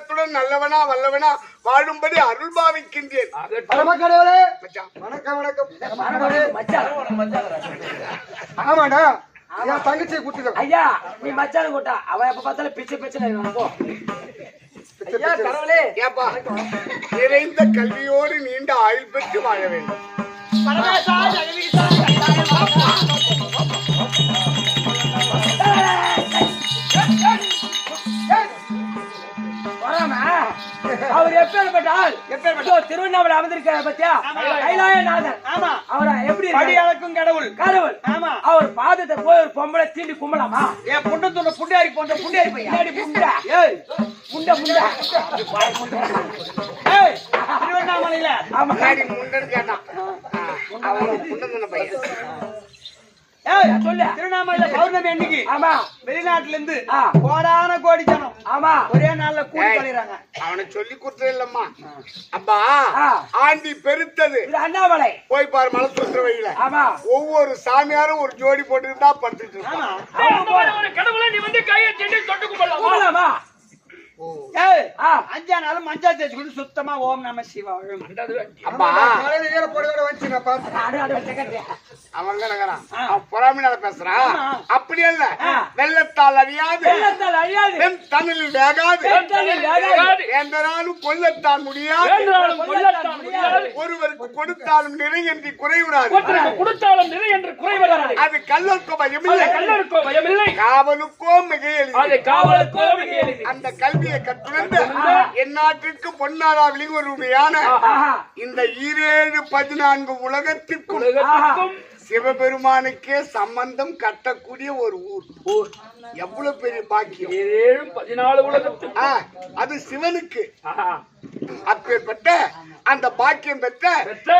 குணத்துடன் நல்லவனா வல்லவனா வாழும்படி அருள் பாவிக்கின்றேன். வணக்கம் ஆமாடா தங்கச்சியை கூட்டுக்க. ஐயா நீ மச்சான கூட்டா அவ எப்ப பார்த்தாலும் பிச்சை பிச்சை ஏப்பா நிறைந்த கல்வியோடு நீண்ட ஆயுள் பெற்று வாழ வேண்டும். அவர் எப்பேற்பட்டால் திருவண்ணாமலை அமர்ந்திருக்காரு பத்தியா கைலாயநாதன். ஆமா அவரை எப்படி படியாளக்கும் கடவுள் கடவுள். ஆமா அவர் பாதத்தை போய் ஒரு பொம்பளை தீண்டி கும்பலாமா? என் புண்டத்தோட புண்டையாரி போன்ற புண்டையாரி பையன் புண்டா முண்டா முண்டா திருவண்ணாமலையில ஆமா முண்டன்னு கேட்டான். முண்டன பையன் சொல்லு. திருவண்ணாமலையில பௌர்ணமி அன்னைக்கு ஆமா வெளிநாட்டுல இருந்து கோடான கோடி ஜனம் ஆமா ஒரே நாள்ல கூடி பண்ணிடுறாங்க. அவனை சொல்லி கொடுத்தது இல்லம்மா. அப்பா ஆண்டி பெருத்தது அண்ணாமலை போய் பாரு மலை சுற்ற வழியில. ஆமா ஒவ்வொரு சாமியாரும் ஒரு ஜோடி போட்டு தான் படுத்துட்டு இருக்கான். கடவுளை நீ வந்து கையை செஞ்சு தொட்டு கும்பலாமா? 5 நாள் மஞ்சா தேய்ச்சி கொடுத்து சுத்தமா ஓம் நம சிவாயம். அப்பா பொறாமையால பேசுறான். அப்படி அல்ல, வெள்ளத்தால் அழியாது தமிழில் வேகாது எந்த நாளும் கொல்லத்தான் முடியாது. ஒருவருக்கு கொடுத்தாலும் நிறை என்று குறைவிடாது. அது கல்லற்கோ பயமில்லை காவலுக்கோ மிகையெளிது. அந்த கல்வியை கற்றுணர்ந்து எந்நாட்டிற்கு பொன்னாடா விளிங்குவருடையான இந்த 14 உலகத்திற்கும் சிவபெருமானுக்கே சம்பந்தம் கட்டக்கூடிய ஒரு ஊர். எவ்வளவு பெரிய பாக்கியம். 14 உலகத்துக்கு அது சிவனுக்கு. அப்பேற்பட்ட அந்த பாக்கியம் பெற்ற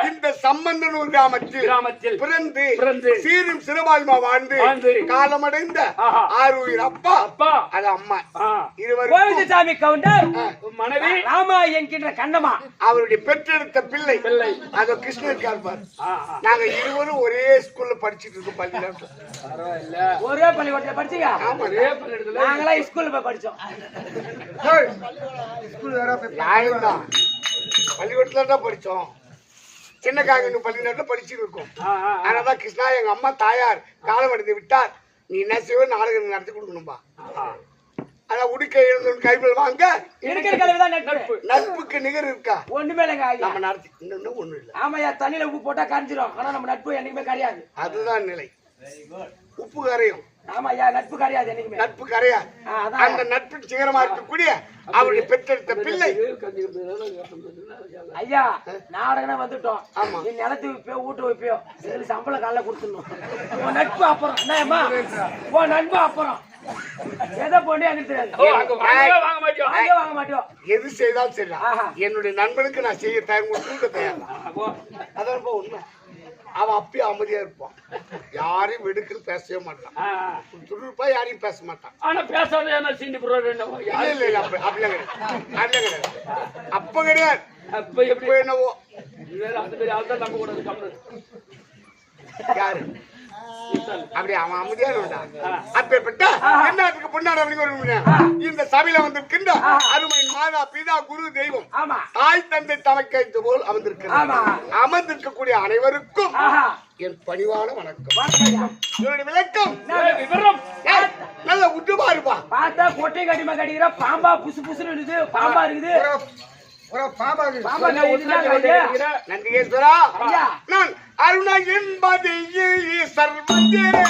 இந்த சம்பந்தனூர் கிராமத்தில் பிறந்து சீரும் சிறுபால்மா வாழ்ந்து காலமடைந்த ஆரூர் அப்பா அது அம்மா இருவரும் சாமி கவுண்டர் மனைவி ராமா என்கின்ற கண்ணம்மா அவருடைய பெற்றெடுத்த பிள்ளை அது கிருஷ்ணர் கார்பார். நாங்க இருவரும் ஒரே ஸ்கூல்ல படிச்சுட்டு இருக்கோம். பள்ளியில ஒரே பள்ளிக்கூடத்துல படிச்சீங்க? நாங்களா ஸ்கூல்ல போய் படிச்சோம். பள்ளிக்கூடத்துல தான் படிச்சோம். சின்ன காங்க பள்ளிக்கூடத்துல படிச்சுட்டு இருக்கோம். ஆனாதான் கிருஷ்ணா எங்க அம்மா தாயார் காலம் அடைந்து விட்டார். நீ என்ன செய்வ நாடகம் நடத்தி கொடுக்கணும்பா. அதான் உடுக்க எழுந்து கைபிள் வாங்க நட்புக்கு நிகர் இருக்கா? ஒண்ணுமே இல்லைங்க. நம்ம நடத்தி இன்னும் ஒண்ணும் இல்லை. ஆமாயா தண்ணியில உப்பு போட்டா கரைஞ்சிரும். ஆனா நம்ம நட்பு என்னைக்குமே கரையாது. அதுதான் நிலை. உப்பு கரையும். ஆமாயா நட்பு கரையாது. என்னைக்குமே நட்பு கரையாது. அந்த நட்பு சிகரமா இருக்கக்கூடிய அவருடைய பெற்றெடுத்த பிள்ளை. ஐயா நாடகம் வந்துட்டோம். நீ நிலத்து வைப்பியோ ஊட்டு வைப்பியோ இதுல சம்பளம் காலைல கொடுத்துடணும். உன் நட்பு அப்புறம் என்னம்மா? உன் நட்பு அப்புறம் எதை போண்டே எனக்கு தெரியாது. வாங்க மாட்டோம். எது செய்தாலும் சரி என்னுடைய நண்பனுக்கு நான் செய்ய தயார் தயார். அதான் உண்மை. அவன் அப்பயே அமைதியா இருப்பான். யாரையும் வெடுக்கல் பேசவே மாட்டான். துடுப்பா யாரையும் பேச மாட்டான். ஆனா பேசாத இல்ல அப்படிலாம் கிடையாது. அப்ப கிடையாது. அப்ப எப்படி என்னவோ அந்த பேர் ஆள்தான் நம்ப கூடாது. யாரு அப்படி அவன் அமைதியான அப்பேற்பட்ட என்னாட்டுக்கு பொன்னாட இந்த சபையில வந்திருக்கின்ற அருமை மாதா பிதா குரு தெய்வம் தாய் தந்தை தமக்கைத்து போல் அமர்ந்திருக்கக்கூடிய அனைவருக்கும் என் பணிவான வணக்கம். என்னுடைய விளக்கம் நல்ல உற்று பாருப்பா. பார்த்தா கொட்டை கட்டிமா கட்டிக்கிற பாம்பா புசு புசுன்னு பாம்பா இருக்குது. நந்திகேஸ்வரா நான் அருணா என்பது சர்வந்திரே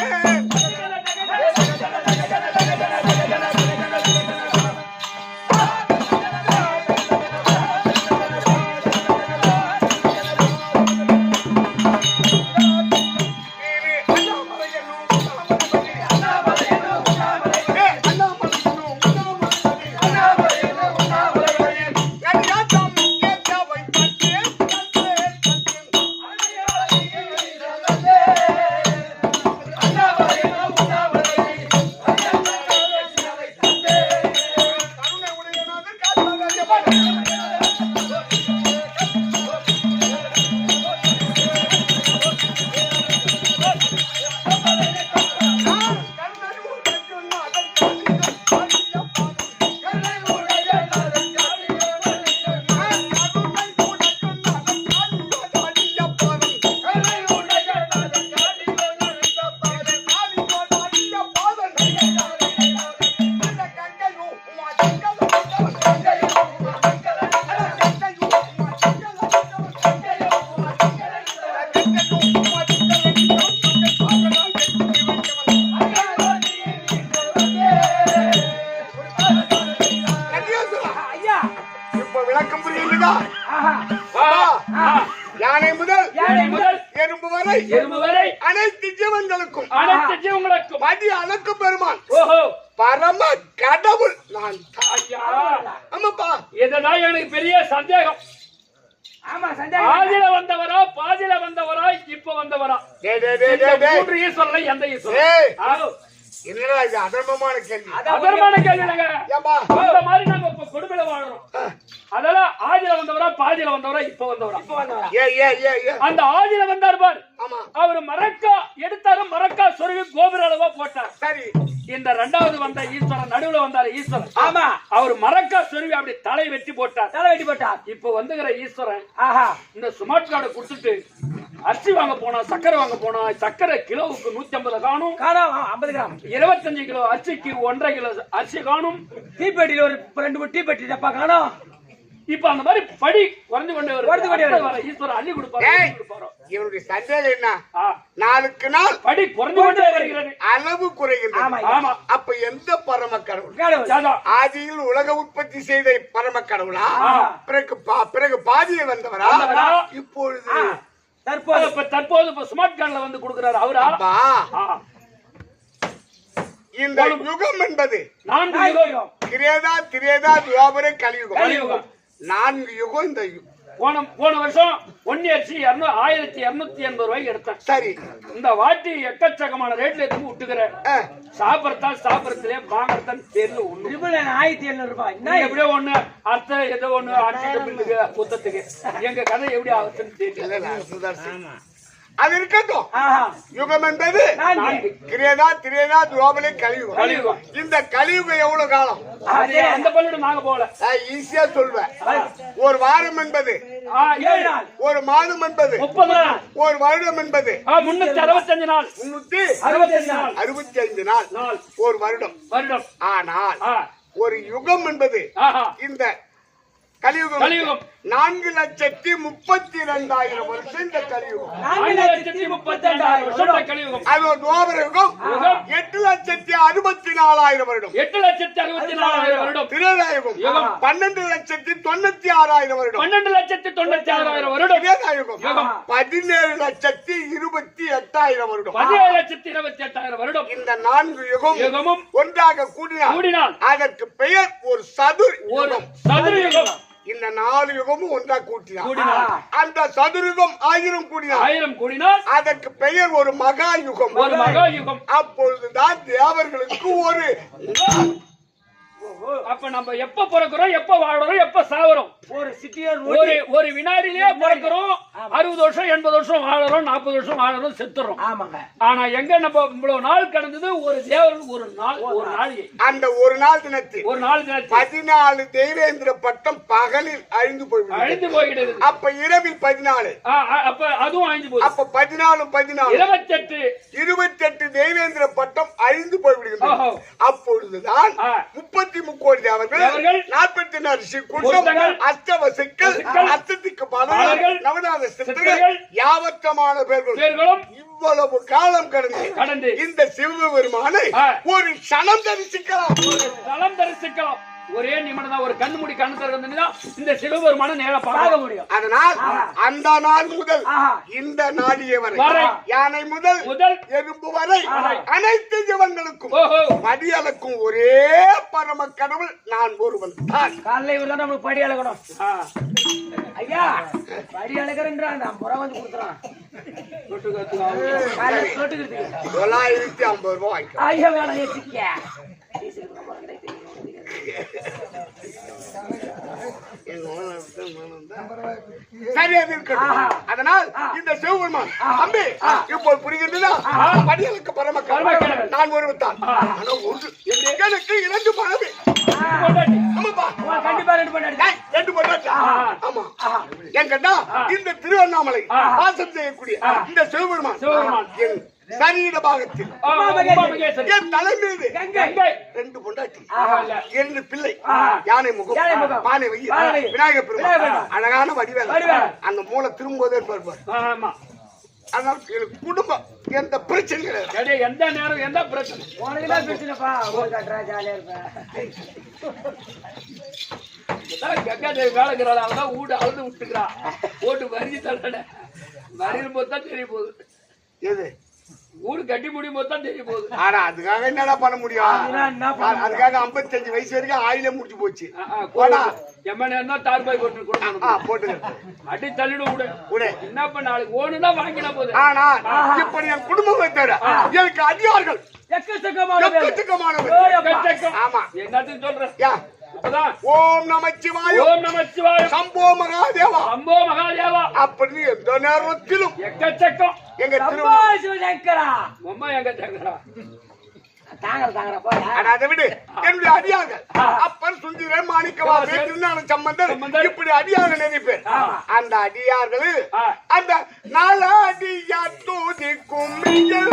முருகா ஆஹா யானை முதல் யானை முதல் எறும்பு வரை எறும்பு வரை அனைத்து ஜீவன்களுக்கும் அனைத்து ஜீவங்களுக்கும் மதி அளக்கு பெருமான் ஓஹோ பரம கடவுள் நான் தான். ஐயா ஆமாப்பா இதெல்லாம் எனக்கு பெரிய சந்தேகம். ஆமா சந்தேகம் ஆதில வந்தவரா பாதில வந்தவரா இப்ப வந்தவரா டேய் டேய் டேய் டேய் டேய் மூன்று ஈஸ்வரன்ல எந்த ஏய். ஈஸ்வரன் ஆ, என்னடா இது அதர்மமான கேள்வி அதர்மான கேள்வி இல்லைங்க. ஏப்பா அந்த மாதிரி நாங்க இப்ப கொடுமையில வாழறோம். அதெல்லாம் ஆதில வந்தவரா பாதில வந்தவரா இப்ப வந்தவரா இப்ப வந்தவரா ஏ அந்த ஆதில வந்தார் பார் ஆமா அவர் மரக்கா எடுத்தாரு மரக்கா சொருவி கோபுர அளவா போட்டார். சரி இந்த இரண்டாவது வந்த ஈஸ்வரன் நடுவுல வந்தாரு ஈஸ்வரன் ஆமா அவர் மரக்கா சொருவி அப்படி தலை வெட்டி போட்டார். தலை வெட்டி போட்டார் இப்ப வந்துகிற ஈஸ்வரன் ஆஹா இந்த ஸ்மார்ட் கார்டை கொடுத்துட்டு அரிசி வாங்க போனா சக்கரை வாங்க போனா சக்கரை கிலோவுக்கு 150 காணும் காணோம் 50 கிராம் 25 கிலோ அரிசிக்கு 1.5 கிலோ அரிசி காணும். தீப்பெட்டியில் ஒரு 2 டீப்பெட்டி டப்பா காணோம் இப்ப அந்த மாதிரி படி குறைஞ்சு கொண்டே குறைஞ்சு கொண்டே வருது. வருது. ஈஸ்வரன் அள்ளி கொடுப்பாரு ஏய். அள்ளி கொடுப்பாரு. இவனுடைய சந்தேகம் என்ன ஆ, நாளுக்கு நாள் படி குறைஞ்சு கொண்டே வருகிறது. அளவு குறைகின்றது ஆமா ஆமா அப்ப எந்த பரம கடவுள் கடவுள் அதான். ஆதியில் உலக உற்பத்தி செய்த பரம கடவுளா ஆ. பிறகு பாதியில் வந்தவரா வந்தவரா? இப்பொழுது ஆ, தற்போது இப்ப தற்போது இப்ப ஸ்மார்ட் கார்டுல வந்து கொடுக்கிறாரு அவரா. அப்பா ஆ, இந்த யுகம் என்பது 4 யுகம் கிரேதா திரேதா துவாபர கலியுகம் கலியுகம். 4 யுகம் இந்த போன வருஷம் ஒன்னி அரிசி 1280 ரூபாய்க்கு எடுத்தேன். சரி இந்த வாட்டி எக்கச்சக்கமான ரேட்ல எடுத்து விட்டுக்கிறேன். சாப்பிடறதுலே வாங்கறதான் தெரியல ஒண்ணு. 1700 ரூபாய் நான் எப்படியோ ஒண்ணு அர்த்த ஏதோ ஒண்ணு அடிச்சுட்டு பில்லுக்கு புத்தத்துக்கு எங்க கதை எப்படி ஆகுதுன்னு தெரியல. இல்ல, சுதர்சன். அது இருக்கட்டும் ஆஹா யுகம் என்பது 4 கிரேதா திரேதா துவாபர கலியுகம் கலியுகம். இந்த கலியுகம் எவ்வளவு காலம் அந்த பள்ளியோட நாங்க போகல. நான் ஈஸியா சொல்வேன் ஒரு வாரம் என்பது 7 நாள் ஒரு மாதம் என்பது 30 நாள் ஒரு வருடம் என்பது 365 நாள் 365 நாள் 65 நாள் நாள் ஒரு வருடம் வருடம். ஆனால் ஆ, ஒரு யுகம் என்பது ஆஹா. இந்த கலியுகம் கலியுகம் 4,32,000 வருஷம் இந்த கலியுகம் 4,32,000 வருஷம் கலியுகம். அது ஒரு துவாபர யுகம் 8,64,000 வருடம் 8,64,000 வருடம். திரேதாயுகம் யுகம். 12,96,000 வருடம் 12,96,000 வருடம். திரேதாயுகம் யுகம். 17,28,000 வருடம் 17,28,000 வருடம். இந்த 4 யுகம் யுகமும் ஒன்றாக கூடினால் கூடினால் அதற்கு பெயர் ஒரு சதுர் ஒரு யுகம் சதுரயுகம் இந்த 4 யுகமும் ஒன்றாக கூட்டினால் கூடினால் அந்த சதுரயுகம் 1000 கூடினால் 1000 கூடினால் அதற்கு பெயர் ஒரு மகா யுகம் ஒரு மகா யுகம். அப்பொழுதுதான் தேவர்களுக்கு ஒரு அப்ப நம்ம எப்ப பிறக்கிறோம் எப்ப வாழறோம் எப்ப சாவறோம் ஒரு சிட்டியர் ஒரு வினாடியிலேயே பிறக்கிறோம் 60 வருஷம் 80 வருஷம் வாழறோம் 40 வருஷம் வாழறோம் செத்துறோம். ஆமாங்க ஆனா எங்க நம்ம இவ்வளவு நாள் கடந்தது ஒரு தேவருக்கு ஒரு நாளைக்கு அந்த ஒரு நாள் தினத்தில் ஒரு நாள் தினத்தில் 14 தெய்வேந்திர பட்டம் பகலில் அழிந்து போய்விடும் அழிந்து போய்கிட்டது. அப்ப இரவில் 14 அப்ப அதுவும் அழிஞ்சு போகுது. அப்ப 14 28 தெய்வேந்திர பட்டம் அழிந்து போய்விடுகிறது ஓஹோ. அப்பொழுதுதான் ஆ. 33 கோடி தேவர்கள் தேவர்கள், 44 ரிஷி கூட்டம் கூட்டங்கள், அஷ்டவசுக்கள் வசுக்கள், அஷ்டதிக்கு பாலகர்கள், பாலகர்கள் நவநாத சித்தர்கள் சித்தர்கள், யாவற்றமான பேர்களும் பேர்களும் இவ்வளவு காலம் கடந்து கடந்து இந்த சிவபெருமானை ஆ. ஒரு க்ஷணம் தரிசிக்கலாம் தலம் தரிசிக்கலாம். ஒரே நிமிடம் தான் ஒரு கண்ணு மூடி கண்ணு திறந்தா இந்த சிவபெருமான நேரா பார்க்க பார்க்க முடியும். முடியும் அதனால் அந்த நாள் முதல் ஆஹா. இந்த நாடிய வரை, வரை யானை முதல் முதல் எறும்பு வரை அனைத்து ஜீவன்களுக்கும் ஓஹோ மதியளக்கும் ஒரே பரம கடவுள் நான் ஒருவன் தான் காலைல இவர் தான் நம்மளுக்கு படி அழகணும் ஆ. ஐயா படி அழகிறன்றான் நான் புறம் வந்து கொடுத்துறான் தொட்டுக்கிறதுக்கு காலையில தொட்டுக்கிறதுக்கு 950 ரூபாய் வாங்கிக்கோ. ஐயா வேணாம் ஏசிக்க எங்க ஓனர் தான் சரி அது இருக்கட்டும். அதனால் இந்த சிவபெருமான் தம்பி இப்போது புரிகின்றதா படியலுக்கு பரம கடவுள் நான் ஒருவன் தான் ஆனா ஒன்று எனக்கு 2 மனைவி கொண்டாடி. ஆமாப்பா கண்டிப்பா ரெண்டு பண்ணாடி டேய், 2 பொண்டாட்டி. ஆமா என்கிட்ட இந்த திருவண்ணாமலை வாசம் செய்யக்கூடிய இந்த சிவபெருமான் சிவபெருமான். என் சரீர பாகத்தில் உமாமகேஸ்வரி. என் தலை மீது கங்கை. 2 பொண்டாட்டி ஆஹா, இல்ல. 2 பிள்ளை யானை முகம் யானை முகம், பானை வயிறு பானை வயிறு, விநாயகர் விநாயகர் பெருமான் பெருமான், அழகான வடிவேல் வடிவேல். அந்த மூளை திரும்போதே பார்ப்பார் ஆமா. அதனால எனக்கு குடும்பம் எந்த பிரச்சனை கிடையாது டேய், எந்த நேரம் எந்த பிரச்சனை உனக்கு தான் பிரச்சனைப்பா ஊர் கட்டுறா ஜாலியா இருப்பேன் கங்கா தேவி வேலைக்கிறாள் அவதான் வீடு அழுது விட்டுக்கிறா போட்டு வரி தள்ள வரியில் போதான் தெரிய போகுது எது வீடு கட்டி முடியும் போது தான் தெரிய போகுது ஆனா அதுக்காக என்னடா பண்ண முடியும் அதுக்காக 55 வயசு வரைக்கும் ஆயிலே முடிச்சு போச்சு எம்மனா தார்பாய் போட்டு போட்டு அடி தள்ளிடும் விடு விடு என்ன பண்ண நாளைக்கு ஓடுனா வாங்கினா போகுது ஆனா இப்ப என் குடும்பம் வைத்தாரு எனக்கு அதிகாரிகள் ஆமா என்னத்தையும் சொல்றேன் ஓம் நமச்சிவாய ஓம் நமச்சிவாய சம்போ மகாதேவா சம்போ மகாதேவா அப்படி எந்த நேரத்திலும் எக்கச்சக்கம் எங்க சிவசங்கரா அம்மா எங்க சங்கரா தாங்கற போய் அதை விடு என்னுடைய அடியார்கள் அப்பர் சுந்தரன் மாணிக்கவா திருநாள சம்பந்தர் இப்படி அடியார்கள் நிறைய பேர் அந்த அடியார்கள் அந்த நாலு அடியார் தூதி கும்மிகள்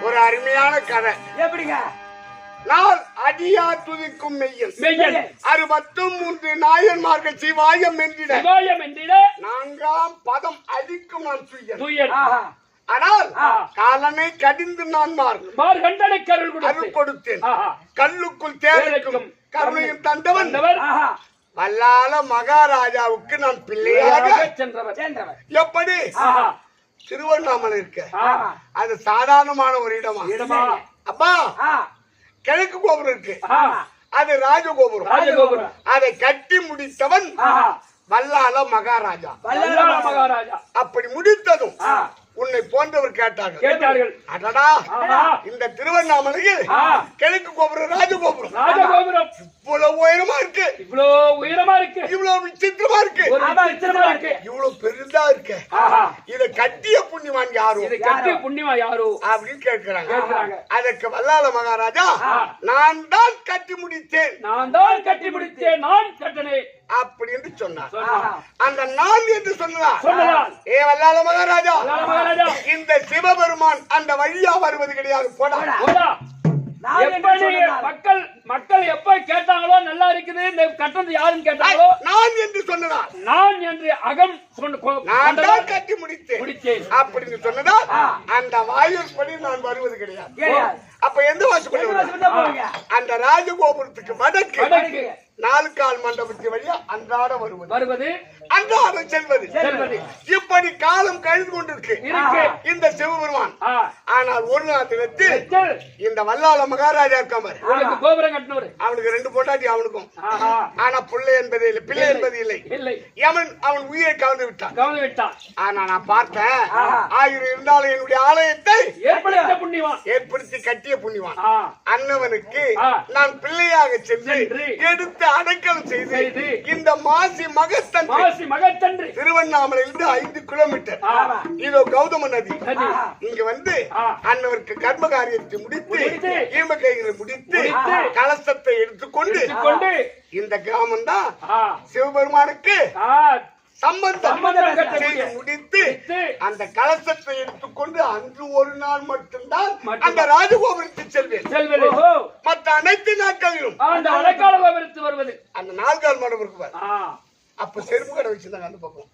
ஒரு அருமையான கதை எப்படிங்க நாள் அடியா துதிக்கும் மெய்யன் 63 நாயன்மார்கள் சிவாயம் என்றிட 4ஆம் பதம் அடிக்கும் நான் துயன் ஆனால் காலனை கடிந்து நான் அருள் கொடுத்தேன் கல்லுக்குள் தேவைக்கும் கருணையும் தந்தவன் வல்லால மகாராஜாவுக்கு நான் பிள்ளையாக சென்றவர் எப்படி திருவண்ணாமலை இருக்க அது சாதாரணமான ஒரு இடமா அப்பா கிழக்கு கோபுரம் இருக்கு அது ராஜகோபுரம் அதை கட்டி முடித்தவன் வல்லால மகாராஜா அப்படி முடித்ததும் உன்னை போன்றவர் கேட்டார்கள் அடடா இந்த திருவண்ணாமலையில் கிழக்கு கோபுரம் ராஜகோபுரம் இவ்வளவு உயரமா இருக்கு இவ்வளவு விசித்திரமா இருக்கு இவ்வளவு பெருதா இருக்கு இத கட்டிய புண்ணியவான் யாரோ அப்படின்னு கேட்கிறாங்க அதற்கு வல்லால மகாராஜா நான் தான் கட்டி முடித்தேன் நான் கட்டினேன் அப்படி என்று சொன்னார் அந்த நான் என்று சொன்னார் ஏ வல்லால மகாராஜா இந்த சிவபெருமான் அந்த வழியா வருவது கிடையாது போடா மக்கள் எப்ப கேட்டாங்களோ நல்லா இருக்குது இந்த கட்டணம் யாருன்னு கேட்டாங்களோ நான் என்று சொன்னதா நான் என்று அகம் நான் தான் கட்டி முடித்தேன் அப்படின்னு சொன்னதா அந்த வாயுப்படி நான் வருவது கிடையாது அப்ப எந்த வாசப்படி அந்த ராஜகோபுரத்துக்கு வடக்கு 4 கால் மண்டபத்து வழியா அன்றாட வருவது அன்றாட செல்வது இப்படி காலம் கழிந்து கொண்டிருக்கு இந்த சிவபெருமான் ஆனால் ஒரு நாட்டில் இந்த வல்லால மகாராஜா இருக்காம கோபுரம் கட்டினவர் அவனுக்கு 2 பொண்டாட்டி அவனுக்கும் ஆனா பிள்ளை என்பது இல்லை பிள்ளை என்பது இல்லை அவன் உயிரை கவர்ந்து விட்டான் ஆனா நான் பார்த்தேன் 1000 இருந்தாலும் என்னுடைய ஆலயத்தை ஏற்படுத்தி கட்டிய புண்ணியவான் அன்னவனுக்கு நான் பிள்ளையாக சென்று எடுத்து அடக்கலம் செய்து இந்த மாசி மகத்தன்று திருவண்ணாமலையிலிருந்து 5 கிலோமீட்டர் இதோ கௌதம நதி இங்க வந்து அன்னவருக்கு கர்ம காரியத்தை முடித்து ஈம கைகளை முடித்து கலசத்தை எடுத்துக்கொண்டு இந்த கிராமம் தான் சிவபெருமானுக்கு சம்பந்தம் முடித்து அந்த கலசத்தை எடுத்துக்கொண்டு அன்று ஒரு நாள் மட்டும்தான் அந்த ராஜகோபுரத்தில் செல்வேன் மற்ற அனைத்து நாட்களிலும் அந்த கோபுரத்து வருவது அந்த 4 கால் மண்டபம் அப்ப செருப்பு கடை வச்சிருந்தாங்க அந்த பக்கம்.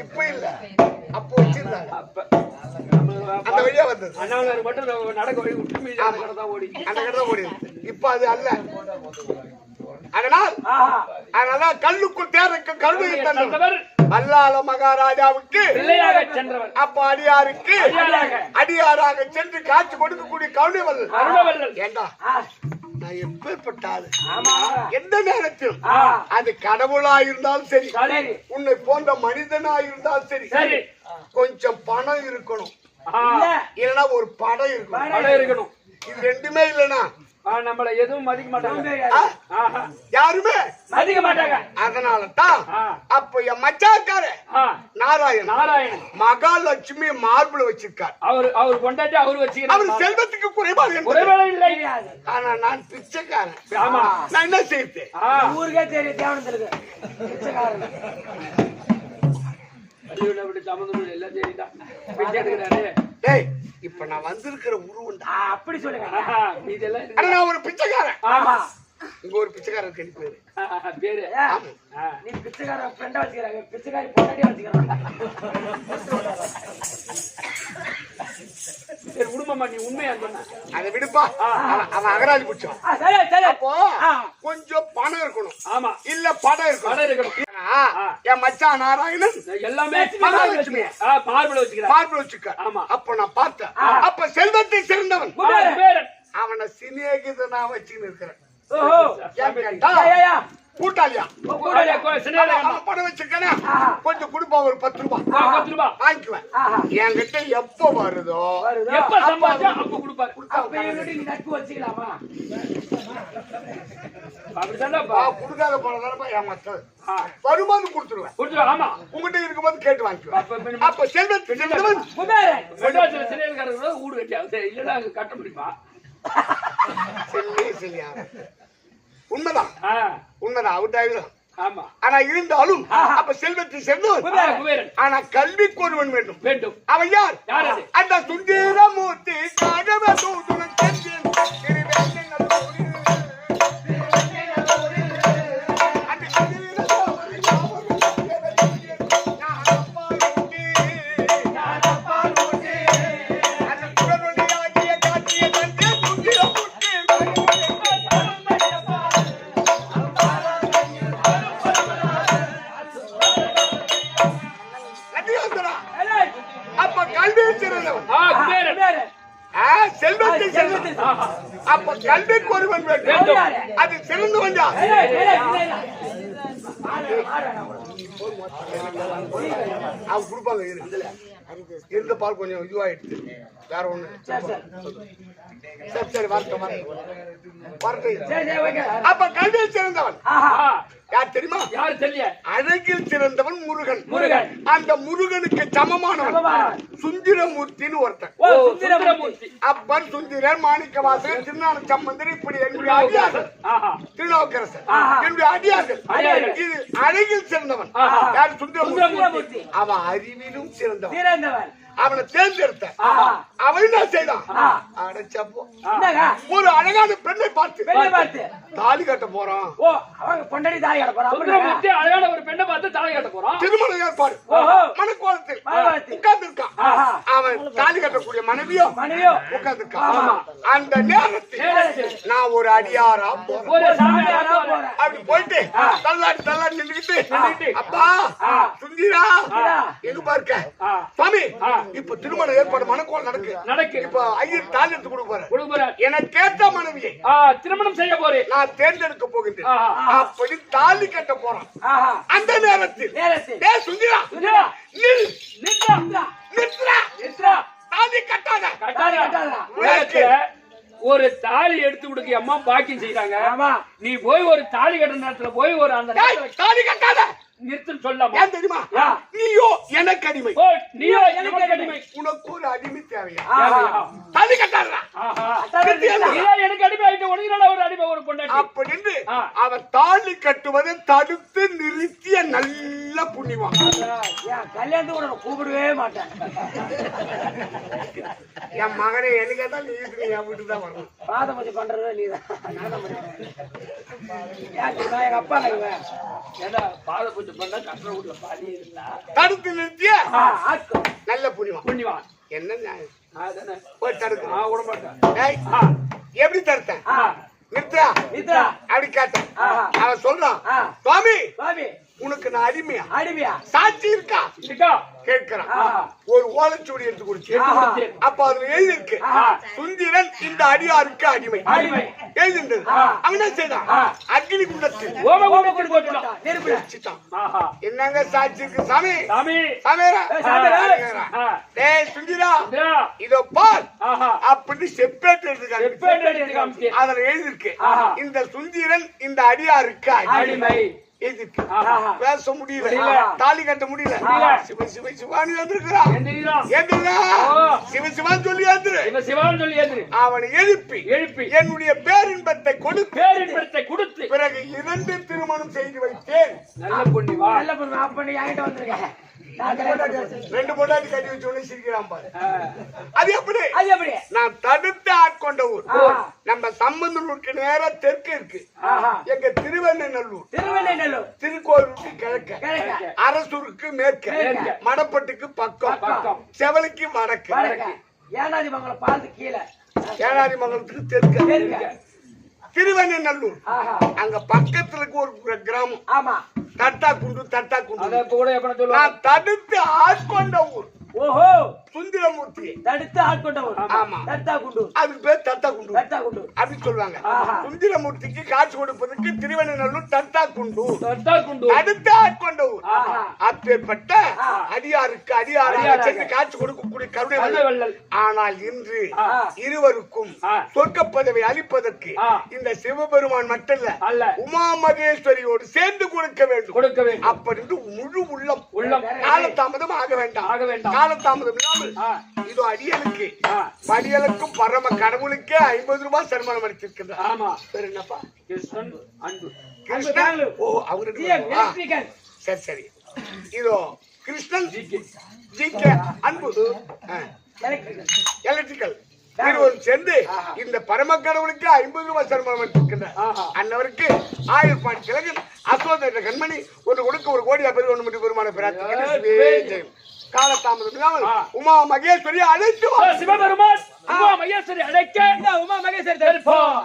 இப்ப இல்ல, அப்போ வச்சிருந்தாங்க. அந்த வழியா வந்தது. அண்ணாவில மட்டும் நடக்க வழி விட்டு மீதி அந்த கடை தான் ஓடி. அந்த கடை தான் ஓடி. இப்ப அது அல்ல. அதனால கல்லுக்குள் தேருக்கு கல்வியை தந்தவர் அல்லால மகாராஜாவுக்கு பிள்ளையாக சென்றவர். அப்ப அடியாருக்கு அடியாராக சென்று காட்சி கொடுக்கக்கூடிய கருணவல்லல். ஏண்டா நான் எப்பேற்பட்ட ஆளு, எந்த நேரத்திலும் அது கடவுளா இருந்தாலும் சரி, உன்னை போன்ற மனிதனா இருந்தாலும் சரி, கொஞ்சம் பணம் இருக்கணும், இல்லைன்னா ஒரு படம் இருக்கணும். இது ரெண்டுமே இல்லைன்னா நம்மள எதுவும் மதிக்க மாட்டாங்க, யாருமே மதிக்க மாட்டாங்க. அதனாலதான் அப்ப என் மச்சாக்காரு நாராயணன் மகாலட்சுமி மார்பிள் வச்சிருக்காரு. அவர் கொண்டாட்டி அவர் வச்சுக்கிறார். அவர் செல்வத்துக்கு குறைபாடு இல்லை. ஆனா நான் பிச்சைக்காரன். நான் என்ன செய்தேன் ஊருக்கே தெரியும். தேவனத்திற்கு பிச்சைக்காரன் எல்லாம் சரிதான். பிச்சை எடுக்கிறாரு. இப்ப நான் வந்திருக்கிற உருவம் அப்படி சொல்லுங்க. இதெல்லாம் நான் ஒரு பிச்சைக்காரன். ஆமா, இங்க ஒரு பிச்சைக்காரருக்கு எனக்கு பேரு. பேரு நீ பிச்சைக்கார ஃப்ரெண்டா வச்சுக்கிறாங்க, பிச்சைக்காரி பொண்டாட்டியா வச்சுக்கிறாங்க. சரி விடுமாமா, நீ உண்மையா சொன்ன அதை விடுப்பா. அவன் அகராதி குடிச்சான். அப்போ கொஞ்சம் பணம் இருக்கணும். ஆமா, இல்ல படம் இருக்கணும். என் மச்சான் நாராயணன் எல்லாமே மகாலட்சுமி மார்பிள் வச்சுக்கிறார். மார்பிள் வச்சுக்க. ஆமா, அப்ப நான் பார்த்தேன். அப்ப செல்வத்தை சிறந்தவன் அவனை சிநேகிதனா வச்சுன்னு இருக்கிறேன். கூட்டாளியா பணம் வச்சிருக்கேன், கொஞ்சம் கொடுப்பா, ஒரு 10 ரூபாய் வாங்கிக்குவேன். என்கிட்ட எப்ப வருதோ எப்ப சம்பாதிச்சா அப்ப கொடுப்பாரு. நட்பு வச்சுக்கலாமா? கொடுக்காத போனதானப்பா ஏமாத்தது. வருமானம் கொடுத்துருவேன். ஆமா, உங்ககிட்ட இருக்கும்போது கேட்டு வாங்கிக்குவேன். அப்ப செல்வத்தை சிறந்தவன் ஊடு கட்டியா இல்லடா கட்ட முடியுமா? சரியா உண்மைதான், உண்மைதான். அவுட்டாயிரம். ஆமா, ஆனா இருந்தாலும் அப்ப செல்வத்தை சேர்ந்தவன். ஆனா கல்விக்கு ஒருவன் வேண்டும். அவன் யார்? அந்த சுந்தரமூர்த்தி அப்ப கல்விக்கு ஒருவன் வேண்டும். அது சிறந்தவன் யார்? அவன் கொடுப்பாங்க. இருந்த பால் கொஞ்சம் இதுவாயிடுச்சு. வேற ஒண்ணு. சரி வரட்டும். அப்ப கல்வியில் சிறந்தவன் யார் தெரியுமா? யாரு தெரியல. அழகில் சிறந்தவன் முருகன். அந்த முருகனுக்கு சமமானவன் சுந்தரமூர்த்தின்னு ஒருத்தன். அப்பர், சுந்தரர், மாணிக்கவாசகர், திருஞான சம்பந்தர், இப்படி என்னுடைய அடியார்கள், திருநாவுக்கரசர் என்னுடைய அடியார்கள். இது அழகில் சிறந்தவன் யார்? சுந்தரமூர்த்தி. அவன் அறிவிலும் சிறந்தவன். அவனை தேர்ந்தெடுத்த அவன் என்ன செய்தான்? அடைச்சப்போ ஒரு அழகான பெண்ணை பார்த்து தாலி கட்ட போறான். அழகான ஒரு பெண்ணை பார்த்து தாலி கட்ட போறான். திருமண ஏற்பாடு மனக்கோலத்தில் உட்கார்ந்துருக்கான். அவன் தாலி கட்டக்கூடிய மனைவியோ உட்கார்ந்துருக்கான். அந்த நேரத்தில் நான் ஒரு அடியாரா போறேன். அப்படி போயிட்டு தள்ளாடி நின்றுக்கிட்டு, அப்பா சுந்தரா எங்க பார்க்க சுவாமி, இப்ப திருமண ஏற்பாடு மனக்கோலம் நடக்கு. இப்ப ஐயர் தாலி எடுத்து கொடுப்பாரு. எனக்கு கேட்ட மனைவியை திருமணம் செய்ய போறேன், நான் தேர்ந்தெடுக்க போகின்றேன். அப்படி தாலி கட்ட போறான். அந்த நேரத்தில் சுந்தரா தாலி கட்டாத. ஒரு தாலி எடுத்து கொடுக்க அம்மா பாக்கியம் செய்யறாங்க. நீ போய் ஒரு தாலி கட்டுற நேரத்துல போய் ஒரு அந்த தாலி கட்டாத நிறுத்தம் சொல்லாம. ஏன் தெரியுமா? நீயோ எனக்கு அடிமை, நீயோ எனக்கு அடிமை. உனக்கு ஒரு அடிமை தேவையா? தாலி கட்டாதா? எனக்கு அடிமை ஆயிட்டு உனக்கு ஒரு அடிமை ஒரு பொண்ணு. அப்படின்னு அவன் தாலி கட்டுவதை தடுத்து நிறுத்திய நல்ல நல்ல புண்ணியமா. ஏன் கல்யாணத்துக்கு கூட நான் கூப்பிடவே மாட்டேன். என் மகனை என்ன கேட்டா நீ என் வீட்டுக்கு தான் வரணும். பாதம் பூஜை பண்றது நீதான். நான் தான் பண்ணுவேன். ஏன் எங்க அப்பா நகுவேன். ஏன்னா பாத பூஜை பண்ணா கஷ்ட வீட்டுல பாதி இருந்தா தடுத்து நிறுத்திய ஆட்கம் நல்ல புண்ணியமா. புண்ணியவான் என்ன நியாயம்? அதானே போய் தடுக்க விட மாட்டேன். ஏய், எப்படி தடுத்தேன்? நிறுத்தா நித்ரா அப்படி கேட்டேன். அவன் சொல்றான், ஆ. சுவாமி பாபி உனக்கு நான் அடிமையா? அடிமையா சாட்சி இருக்கா இருக்கா கேட்கிறான். ஆஹா. ஒரு ஓலைச்சுவடி எடுத்து குடிச்சு அப்ப அதுல எழுதி இருக்கு, சுந்திரன் இந்த அடியாருக்கு அடிமை அடிமை எழுதின்றது. அவன் என்ன செய்தான்? அக்னி குண்டத்தில் ஓம ஓம கொண்டு போட்டுட்டான். நெருப்புல வச்சுட்டான். ஆஹா என்னங்க சாட்சி இருக்கு? சாமி சாமி சாமியாரா? சாமியாரா? டேய் சுந்திரா இந்தா. இதோ பார் ஆஹா அப்படின்னு செப்பேட் எடுத்துக்காங்க. எப்ப எடுத்து காமிச்சு அதுல எழுதி இருக்கு, ஆஹா. இந்த சுந்திரன் இந்த அடியாருக்கு அடிமை அடிமை எழுதிருக்கு. ஆஹா. பேச முடியல, முடியல. தாலி கட்ட முடியல. முடியல. சிவ சிவ சிவானி வந்திருக்கிறான். எந்திரிக்கிறான். ஏந்திரா ஓ. சிவ சிவான்னு சொல்லி ஏந்திரு. இவன் சிவான்னு சொல்லி ஏந்திரு. அவனை எழுப்பி எழுப்பி என்னுடைய பேரின்பத்தை கொடுத்து பேரின்பத்தை கொடுத்து பிறகு 2 திருமணம் செய்து வைத்தேன். நல்ல புண்ணியவா. நல்ல பொண்ணு அப்ப நீ என்கிட்ட வந்திருக்க. நான் கல்யாணம் பண்ணி 2 பொண்டாட்டி கட்டி வச்சு உடனே சிரிக்கிறான் பாரு. ஆ. அது எப்படி? அது எப்படி? நான் தடுத்து ஆட்கொண்ட ஊர். ஆஹா. நம்ம சம்பந்தூருக்கு நேரா தெற்கு இருக்கு. ஆஹா. எங்க திருவண்ணநல்லூர், திருவண்ணநல்லூர் திருக்கோயிலுக்கு கிழக்கு, கிழக்க அரசூருக்கு மேற்கு, மேற்கு. மடப்பட்டுக்கு பக்கம், பக்கம். செவலுக்கு வடக்கு, வடக்க ஏனாதி மங்கலம் பார்த்து கீழே ஏனாதி மங்கலத்துக்கு தெற்கு. தெற்க. திருவண்ணநல்லூர் ஆஹா. அங்க பக்கத்துல இருக்கு ஒரு கிராமம், ஆமா தட்டா குண்டு. அத இப்ப கூட எப்ப சொல்லுவாங்க. நான் தடுத்து ஆட்கொண்ட ஊர் ஓஹோ சுந்தரமூர்த்தி. தடுத்து ஆட்கொண்டவர். ஆமா. தத்தா குண்டு அதுக்கு பேர் தத்தா குண்டு தத்தா குண்டு அப்படின்னு சொல்லுவாங்க. ஆஹா. சுந்தரமூர்த்திக்கு காட்சி கொடுப்பதற்கு திருவண்ணநல்லூர் தத்தா குண்டு தொட்டா குண்டு. தடுத்து ஆட்கொண்ட ஊர். ஆஹா. அப்பேற்பட்ட அடியாருக்கு அடியாராக சென்று காட்சி கொடுக்கக்கூடிய கருணை நல்ல வள்ளல். வள்ளல். ஆனால் இன்று ஆ. இருவருக்கும் ஆ. சொர்க்க பதவி அளிப்பதற்கு ஆ. இந்த சிவபெருமான் மட்டுமல்ல அல்ல. உமா மகேஸ்வரியோடு சேர்ந்து கொடுக்க வேண்டும். கொடுக்க வேண்டும். அப்படி முழு உள்ளம் உள்ளம். காலதாமதம் ஆக வேண்டாம். ஆக வேண்டாம். காலதாமதம் இல்லாமல் ஆ. இதோ அடியலுக்கு ஆ. படியலுக்கும் பரம கடவுளுக்கே 50 ரூபாய் சன்மானம் அளித்திருக்கின்றார். ஆமா. பேர் என்னப்பா? கிருஷ்ணன் அன்பு. கிருஷ்ணன். ஓ அவருக்கு எலக்ட்ரிக்கல் சரி சரி. இதோ கிருஷ்ணன் ஜிகே. ஜிகே அன்பு எலக்ட்ரிக்கல் எலக்ட்ரிக்கல் இருவரும் சேர்ந்து இந்த பரம கடவுளுக்கு 50 ரூபாய் சன்மானம் அளித்திருக்கின்றார். ஆஹா. அன்னவருக்கு 1000 பாட்டு கிழங்கு அசோத என்ற கண்மணி ஒன்று கொடுக்க 1 கோடி பெரு 1 மணி பெருமான பிரார்த்தனை. காலதாமதம் இல்லாமல் உமா மகேஸ்வரி அழைத்து வா. சிவபெருமான் உமா மகேஸ்வரி அழைக்க உமா மகேஸ்வரி தெரிப்போம்.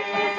Hey,